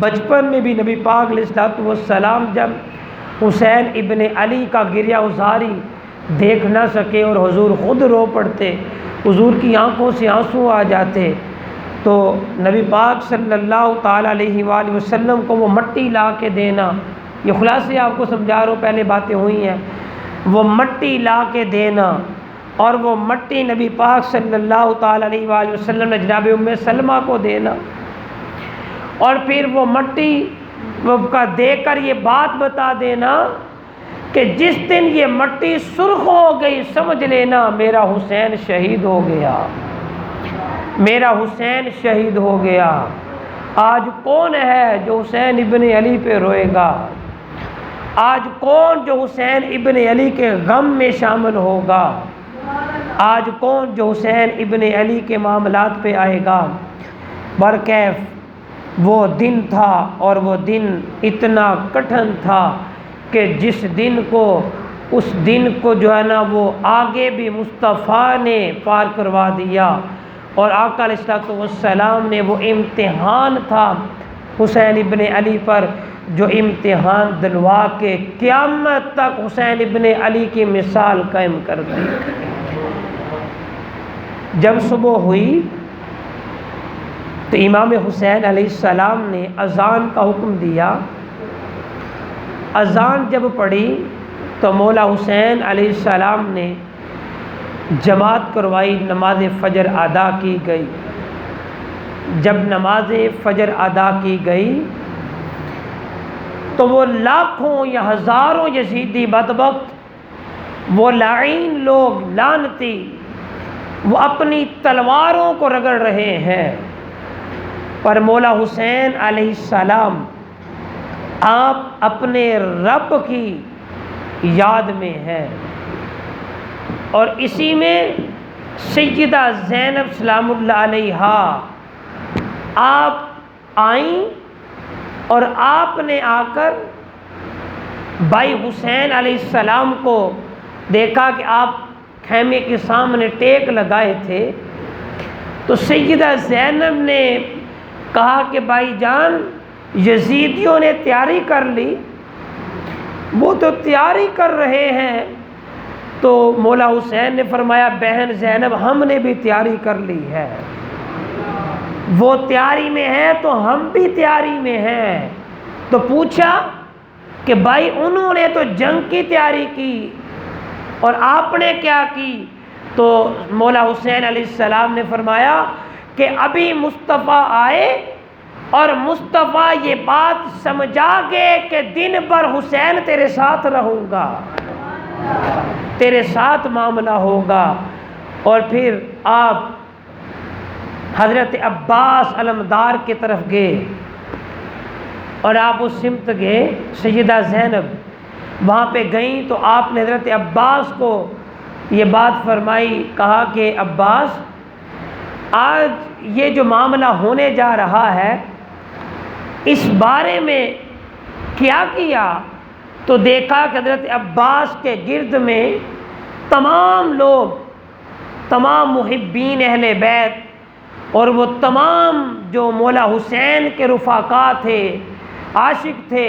بچپن میں بھی نبی پاک علیہ الصلوۃ والسلام جب حسین ابن علی کا گریہ ازاری دیکھ نہ سکے اور حضور خود رو پڑتے، حضور کی آنکھوں سے آنسو آ جاتے، تو نبی پاک صلی اللہ تعالیٰ علیہ وآلہ وسلم کو وہ مٹی لا کے دینا، یہ خلاصے آپ کو سمجھا رہا ہوں، پہلے باتیں ہوئی ہیں، وہ مٹی لا کے دینا، اور وہ مٹی نبی پاک صلی اللہ تعالیٰ علیہ وآلہ وسلم نے جناب ام سلمہ کو دینا، اور پھر وہ مٹی وہ کا دے کر یہ بات بتا دینا کہ جس دن یہ مٹی سرخ ہو گئی سمجھ لینا میرا حسین شہید ہو گیا، میرا حسین شہید ہو گیا۔ آج کون ہے جو حسین ابن علی پہ روئے گا؟ آج کون جو حسین ابن علی کے غم میں شامل ہوگا؟ آج کون جو حسین ابن علی کے معاملات پہ آئے گا؟ برکیف وہ دن تھا، اور وہ دن اتنا کٹھن تھا کہ جس دن کو اس دن کو جو ہے نا وہ آگے بھی مصطفیٰ نے پار کروا دیا، اور آقا علیہ الصلوۃ والسلام نے وہ امتحان تھا حسین ابن علی پر، جو امتحان دلوا کے قیامت تک حسین ابن علی کی مثال قائم کر دی۔ جب صبح ہوئی تو امام حسین علیہ السلام نے اذان کا حکم دیا۔ اذان جب پڑھی تو مولا حسین علیہ السلام نے جماعت کروائی، نماز فجر ادا کی گئی۔ جب نماز فجر ادا کی گئی تو وہ لاکھوں یا ہزاروں یزیدی بدبخت، وہ لعین لوگ لعنتی، وہ اپنی تلواروں کو رگڑ رہے ہیں، پر مولا حسین علیہ السلام آپ اپنے رب کی یاد میں ہیں، اور اسی میں سیدہ زینب سلام اللہ علیہا آپ آئیں، اور آپ نے آ کر بھائی حسین علیہ السلام کو دیکھا کہ آپ خیمے کے سامنے ٹیک لگائے تھے، تو سیدہ زینب نے کہا کہ بھائی جان یزیدیوں نے تیاری کر لی، وہ تو تیاری کر رہے ہیں، تو مولا حسین نے فرمایا بہن زینب ہم نے بھی تیاری کر لی ہے، وہ تیاری میں ہے تو ہم بھی تیاری میں ہیں۔ تو پوچھا کہ بھائی انہوں نے تو جنگ کی تیاری کی اور آپ نے کیا کی؟ تو مولا حسین علیہ السلام نے فرمایا کہ ابھی مصطفیٰ آئے اور مصطفیٰ یہ بات سمجھا گئے کہ دن بھر حسین تیرے ساتھ رہوں گا، تیرے ساتھ معاملہ ہوگا۔ اور پھر آپ حضرت عباس علمدار کی طرف گئے، اور آپ اس سمت گئے، سیدہ زینب وہاں پہ گئیں تو آپ نے حضرت عباس کو یہ بات فرمائی، کہا کہ عباس آج یہ جو معاملہ ہونے جا رہا ہے اس بارے میں کیا کیا؟ تو دیکھا کہ حضرت عباس کے گرد میں تمام لوگ، تمام محبین اہل بیت اور وہ تمام جو مولا حسین کے رفقا تھے، عاشق تھے،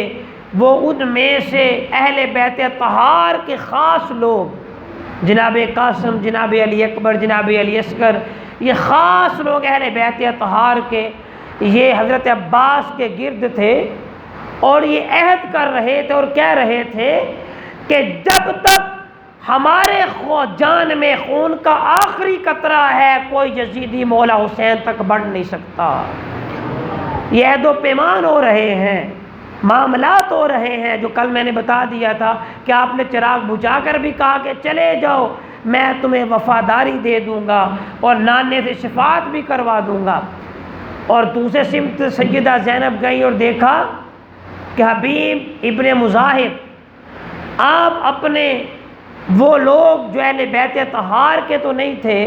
وہ ان میں سے اہل بیت طہار کے خاص لوگ، جناب قاسم، جناب علی اکبر، جناب علی اصغر، یہ خاص لوگ اہل بیت طہار کے یہ حضرت عباس کے گرد تھے، اور یہ عہد کر رہے تھے اور کہہ رہے تھے کہ جب تک ہمارے جان میں خون کا آخری قطرہ ہے کوئی یزیدی مولا حسین تک بڑھ نہیں سکتا۔ یہ عہد و پیمان ہو رہے ہیں، معاملات ہو رہے ہیں، جو کل میں نے بتا دیا تھا کہ آپ نے چراغ بجھا کر بھی کہا کہ چلے جاؤ میں تمہیں وفاداری دے دوں گا اور نانے سے شفاعت بھی کروا دوں گا۔ اور دوسرے سمت سیدہ زینب گئی اور دیکھا کہ حبیب ابن مظاہر آپ اپنے وہ لوگ جو اہل بیت طہار کے تو نہیں تھے،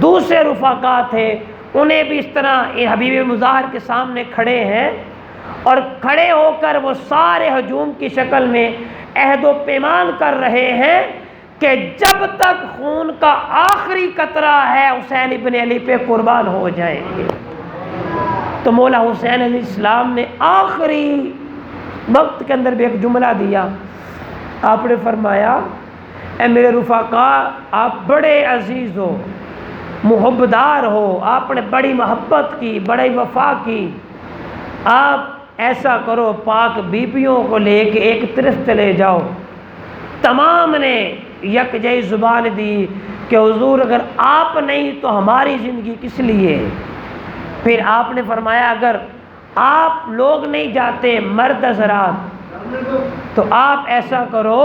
دوسرے رفقا تھے، انہیں بھی اس طرح حبیب مظاہر کے سامنے کھڑے ہیں، اور کھڑے ہو کر وہ سارے ہجوم کی شکل میں عہد و پیمان کر رہے ہیں کہ جب تک خون کا آخری قطرہ ہے حسین ابن علی پہ قربان ہو جائیں گے۔ تو مولا حسین علیہ السلام نے آخری وقت کے اندر بھی ایک جملہ دیا. آپ نے فرمایا اے میرے رفقا، آپ بڑے عزیز ہو، محبدار ہو، آپ نے بڑی محبت کی، بڑی وفا کی. آپ ایسا کرو، پاک بیبیوں کو لے کے ایک طرف چلے جاؤ. تمام نے یکجہی زبان دی کہ حضور اگر آپ نہیں تو ہماری زندگی کس لیے. پھر آپ نے فرمایا اگر آپ لوگ نہیں جاتے مرد حضرات تو آپ ایسا کرو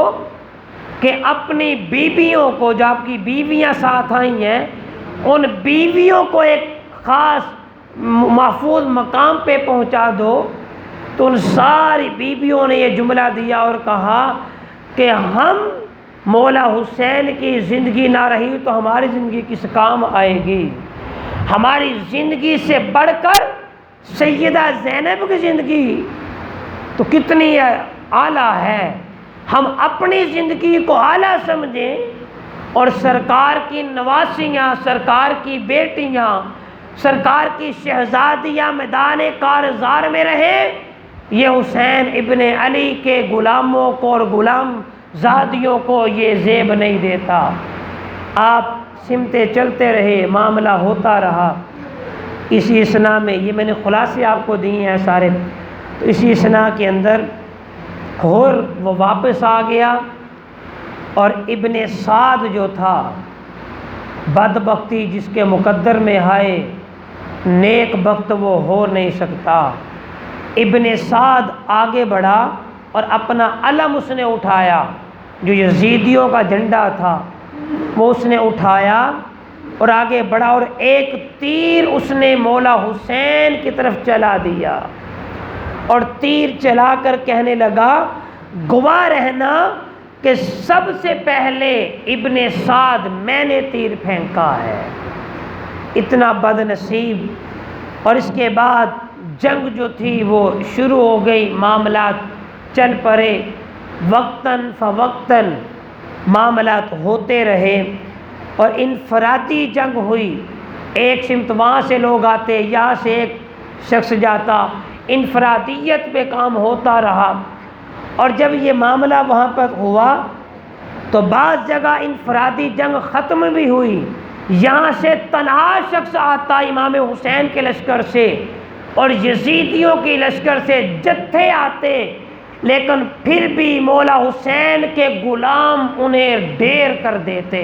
کہ اپنی بیویوں کو، جو آپ کی بیویاں ساتھ آئی ہیں، ان بیویوں کو ایک خاص محفوظ مقام پہ پہنچا دو. تو ان ساری بیویوں نے یہ جملہ دیا اور کہا کہ ہم مولا حسین کی زندگی نہ رہی تو ہماری زندگی کس کام آئے گی. ہماری زندگی سے بڑھ کر سیدہ زینب کی زندگی تو کتنی اعلیٰ ہے. ہم اپنی زندگی کو اعلیٰ سمجھیں اور سرکار کی نواسیاں، سرکار کی بیٹیاں، سرکار کی شہزادیاں میدان کارزار میں رہیں. یہ حسین ابن علی کے غلاموں کو اور غلام زادیوں کو یہ زیب نہیں دیتا. آپ سمتے چلتے رہے، معاملہ ہوتا رہا. اسی اثنا میں یہ میں نے خلاصے آپ کو دیے ہیں سارے. تو اسی اثنا کے اندر اور وہ واپس آ گیا اور ابن سعد جو تھا، بدبختی جس کے مقدر میں آئے، نیک بخت وہ ہو نہیں سکتا. ابن سعد آگے بڑھا اور اپنا علم اس نے اٹھایا، جو یزیدیوں کا جھنڈا تھا وہ اس نے اٹھایا اور آگے بڑھا اور ایک تیر اس نے مولا حسین کی طرف چلا دیا اور تیر چلا کر کہنے لگا گواہ رہنا کہ سب سے پہلے ابن سعد میں نے تیر پھینکا ہے. اتنا بد نصیب. اور اس کے بعد جنگ جو تھی وہ شروع ہو گئی، معاملات چل پڑے، وقتاً فوقتاً معاملات ہوتے رہے اور انفرادی جنگ ہوئی. ایک سمت وہاں سے لوگ آتے، یہاں سے ایک شخص جاتا، انفرادیت پہ کام ہوتا رہا. اور جب یہ معاملہ وہاں پر ہوا تو بعض جگہ انفرادی جنگ ختم بھی ہوئی. یہاں سے تنہا شخص آتا امام حسین کے لشکر سے اور یزیدیوں کی لشکر سے جتھے آتے، لیکن پھر بھی مولا حسین کے غلام انہیں ڈھیر کر دیتے،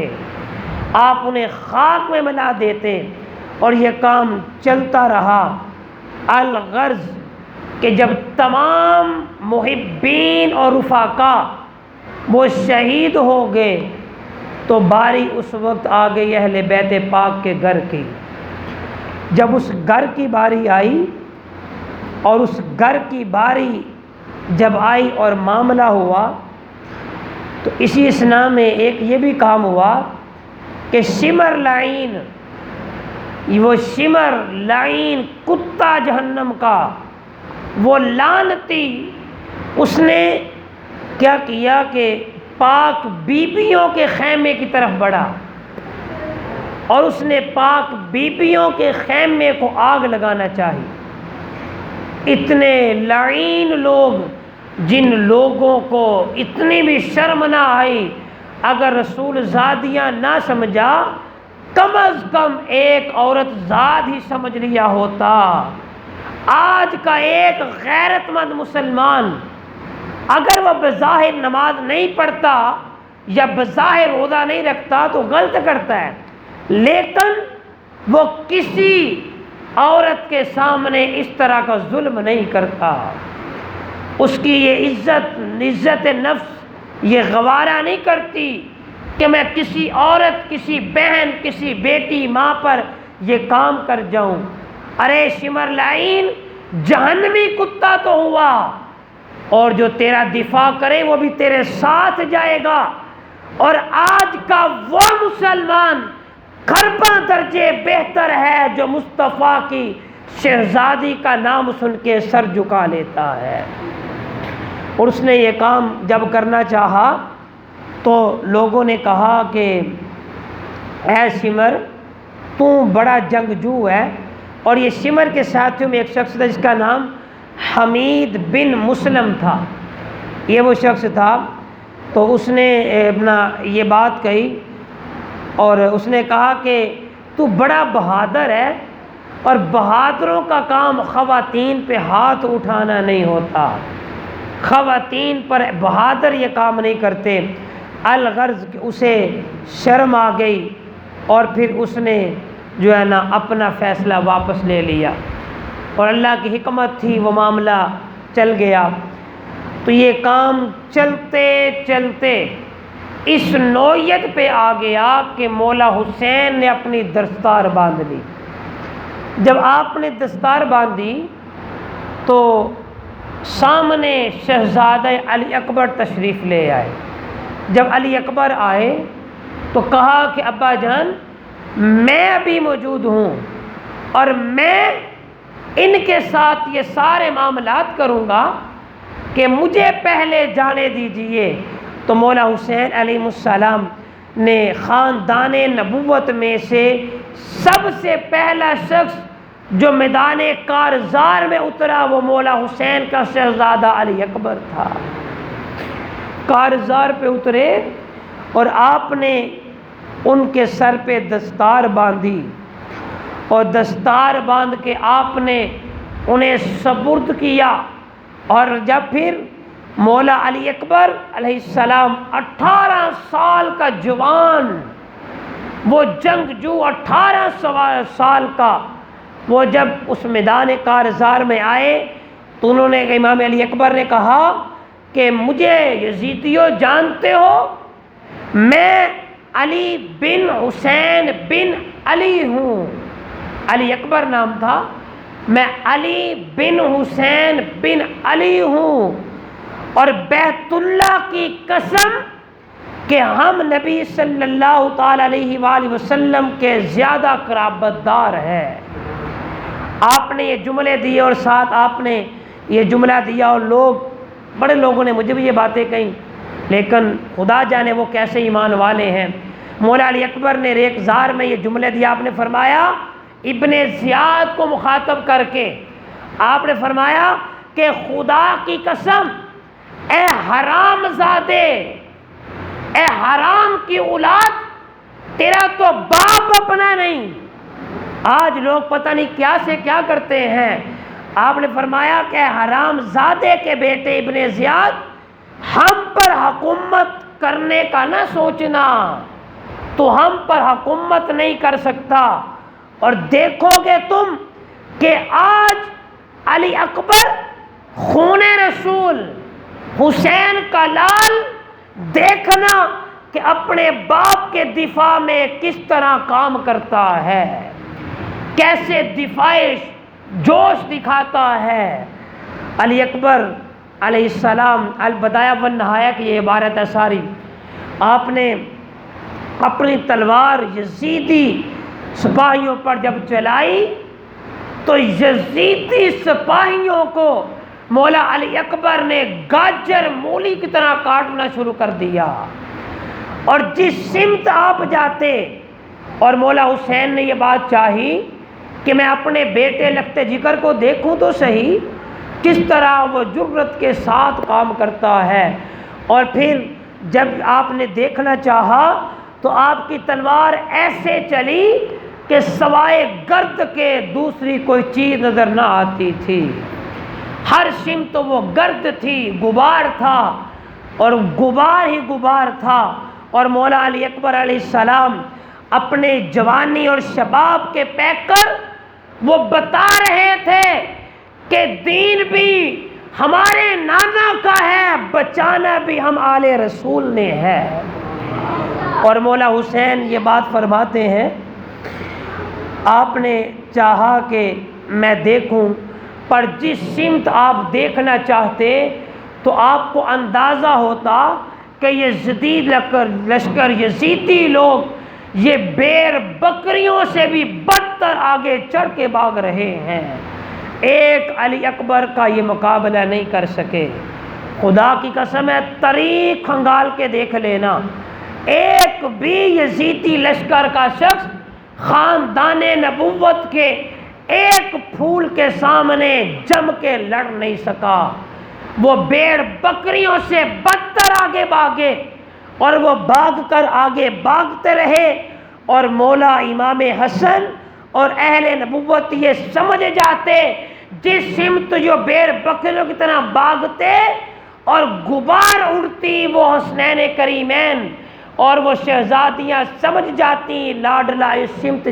آپ انہیں خاک میں ملا دیتے. اور یہ کام چلتا رہا. الغرض کہ جب تمام محبین اور رفقا وہ شہید ہو گئے تو باری اس وقت آ گئی اہل بیت پاک کے گھر کی. جب اس گھر کی باری آئی اور اس گھر کی باری جب آئی اور معاملہ ہوا تو اسی اثنا میں ایک یہ بھی کام ہوا کہ شمر لعین، وہ شمر لعین کتا جہنم کا، وہ لعنتی، اس نے کیا کیا کہ پاک بیبیوں کے خیمے کی طرف بڑھا اور اس نے پاک بیبیوں کے خیمے کو آگ لگانا چاہی. اتنے لعین لوگ، جن لوگوں کو اتنی بھی شرم نہ آئی، اگر رسول زادیاں نہ سمجھا، کم از کم ایک عورت زاد ہی سمجھ لیا ہوتا. آج کا ایک غیرت مند مسلمان اگر وہ بظاہر نماز نہیں پڑھتا یا بظاہر روزہ نہیں رکھتا تو غلط کرتا ہے، لیکن وہ کسی عورت کے سامنے اس طرح کا ظلم نہیں کرتا. اس کی یہ عزت نفس یہ گوارا نہیں کرتی کہ میں کسی عورت، کسی بہن، کسی بیٹی ماں پر یہ کام کر جاؤں. ارے شمر لعین، جہنمی کتا تو ہوا، اور جو تیرا دفاع کرے وہ بھی تیرے ساتھ جائے گا. اور آج کا وہ مسلمان خرباں درجے بہتر ہے جو مصطفیٰ کی شہزادی کا نام سن کے سر جھکا لیتا ہے. اور اس نے یہ کام جب کرنا چاہا تو لوگوں نے کہا کہ اے سمر، تو بڑا جنگجو ہے، اور یہ شمر کے ساتھیوں میں ایک شخص تھا جس کا نام حمید بن مسلم تھا، یہ وہ شخص تھا۔ تو اس نے اپنا یہ بات کہی اور اس نے کہا کہ تو بڑا بہادر ہے، اور بہادروں کا کام خواتین پہ ہاتھ اٹھانا نہیں ہوتا، خواتین پر بہادر یہ کام نہیں کرتے۔ الغرض کہ اسے شرم آ گئی اور پھر اس نے جو ہے نا اپنا فیصلہ واپس لے لیا، اور اللہ کی حکمت تھی وہ معاملہ چل گیا۔ تو یہ کام چلتے چلتے اس نوعیت پہ آ گیا کہ مولا حسین نے اپنی دستار باندھ لی۔ جب آپ نے دستار باندھی تو سامنے شہزادہ علی اکبر تشریف لے آئے۔ جب علی اکبر آئے تو کہا کہ ابا جان میں ابھی موجود ہوں اور میں ان کے ساتھ یہ سارے معاملات کروں گا کہ مجھے پہلے جانے دیجئے۔ تو مولا حسین علیہ السلام نے خاندان نبوت میں سے سب سے پہلا شخص جو میدان کارزار میں اترا وہ مولا حسین کا شہزادہ علی اکبر تھا۔ کارزار پہ اترے اور آپ نے ان کے سر پہ دستار باندھی، اور دستار باندھ کے آپ نے انہیں سپرد کیا۔ اور جب پھر مولا علی اکبر علیہ السلام 18 سال کا جوان، وہ جنگجو 18 سال کا، وہ جب اس میدان کارزار میں آئے تو انہوں نے امام علی اکبر نے کہا کہ مجھے یزیدیو جانتے ہو، میں علی بن حسین بن علی ہوں، علی اکبر نام تھا، میں علی بن حسین بن علی ہوں، اور بیت اللہ کی قسم کہ ہم نبی صلی اللہ تعالی علیہ وآلہ وسلم کے زیادہ قرابت دار ہیں۔ آپ نے یہ جملے دیے اور ساتھ آپ نے یہ جملہ دیا، اور بڑے لوگوں نے مجھے بھی یہ باتیں کہیں، لیکن خدا جانے وہ کیسے ایمان والے ہیں۔ مولا علی اکبر نے ریخزار میں یہ جملے دیا، آپ نے فرمایا ابن زیاد کو مخاطب کر کے آپ نے فرمایا کہ خدا کی قسم اے حرام زادے، اے حرام کی اولاد، تیرا تو باپ اپنا نہیں۔ آج لوگ پتہ نہیں کیا سے کیا کرتے ہیں۔ آپ نے فرمایا کہ حرام زادے کے بیٹے ابن زیاد، ہم پر حکومت کرنے کا نہ سوچنا، تو ہم پر حکومت نہیں کر سکتا۔ اور دیکھو گے تم کہ آج علی اکبر خون رسول حسین کا لال، دیکھنا کہ اپنے باپ کے دفاع میں کس طرح کام کرتا ہے، کیسے دفاع جوش دکھاتا ہے۔ علی اکبر علیہ السلام البدایہ والنہایہ کی یہ عبارت ہے ساری۔ آپ نے اپنی تلوار یزیدی سپاہیوں پر جب چلائی تو یزیدی سپاہیوں کو مولا علی اکبر نے گاجر مولی کی طرح کاٹنا شروع کر دیا، اور جس سمت آپ جاتے، اور مولا حسین نے یہ بات چاہی کہ میں اپنے بیٹے لخت جگر کو دیکھوں تو صحیح کس طرح وہ جرت کے ساتھ کام کرتا ہے۔ اور پھر جب آپ نے دیکھنا چاہا تو آپ کی تلوار ایسے چلی کہ سوائے گرد کے دوسری کوئی چیز نظر نہ آتی تھی، ہر سمت وہ گرد تھی، غبار تھا، اور غبار ہی غبار تھا۔ اور مولا علی اکبر علیہ السلام اپنے جوانی اور شباب کے پیکر وہ بتا رہے تھے کہ دین بھی ہمارے نانا کا ہے، بچانا بھی ہم آل رسول نے ہے۔ اور مولا حسین یہ بات فرماتے ہیں، آپ نے چاہا کہ میں دیکھوں، پر جس سمت آپ دیکھنا چاہتے تو آپ کو اندازہ ہوتا کہ یہ جدید لشکر یزیدی لوگ یہ بیر بکریوں سے بھی بدتر آگے چڑھ کے بھاگ رہے ہیں، ایک علی اکبر کا یہ مقابلہ نہیں کر سکے۔ خدا کی قسم ہے، طریق کھنگال کے دیکھ لینا، ایک بھی یزیدی لشکر کا شخص خاندان نبوت کے ایک پھول کے سامنے جم کے لڑ نہیں سکا، وہ بھیڑ بکریوں سے بدتر آگے بھاگے، اور وہ بھاگ کر آگے بھاگتے رہے، اور مولا امام حسن اور اہل نبوت یہ سمجھ جاتے جس سمت جو بھیڑ بکریوں کی طرح بھاگتے اور غبار اڑتی وہ حسنین کریمین اور وہ شہزادیاں سمجھ جاتی لاڈلا اس سمت